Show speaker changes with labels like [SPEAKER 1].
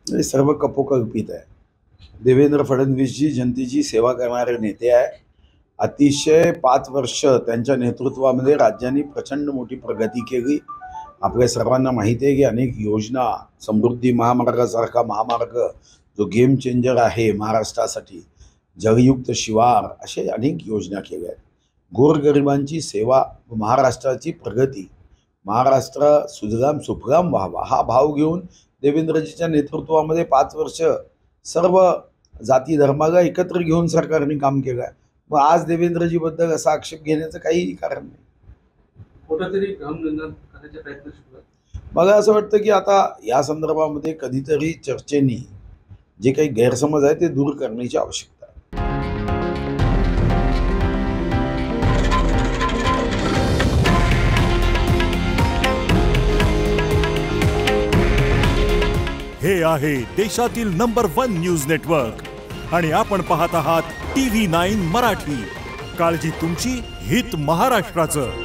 [SPEAKER 1] हे सर्व कपोकल्पित आहे। देवेंद्र फडणवीसजी जनतेची सेवा करणारे नेते आहे। अतिशय 5 वर्ष त्यांच्या नेतृत्वामध्ये राज्याने प्रचंड मोठी प्रगती केली। आपल्या सर्वांना माहिती आहे की अनेक योजना, समृद्धी महामार्गासारखा महामार्ग जो गेम चेंजर आहे महाराष्ट्रासाठी, जलयुक्त शिवार, असे अनेक योजना केल्या आहेत। गोरगरिबांची सेवा, महाराष्ट्राची प्रगती, महाराष्ट्र सुजलाम सुफलाम व्हावा हा भाव घेऊन देवेंद्रजीच्या नेतृत्वामध्ये 5 वर्ष सर्व जाती धर्माला एकत्र घेऊन सरकारने काम केलं आहे। मग आज देवेंद्रजीबद्दल असा आक्षेप घेण्याचं काहीही कारण नाही।
[SPEAKER 2] कुठेतरी भ्रमनिर्माण करण्याचा प्रयत्न सुरू आहे।
[SPEAKER 1] मला असं वाटतं की आता या संदर्भामध्ये कधीतरी चर्चेने जे काही गैरसमज आहे ते दूर करण्याची आवश्यकता आहे।
[SPEAKER 3] हे आहे देशातील नंबर 1 न्यूज नेटवर्क आणि आपण पाहत आहात TV9 मराठी। काळजी तुमची, हित महाराष्ट्राचं।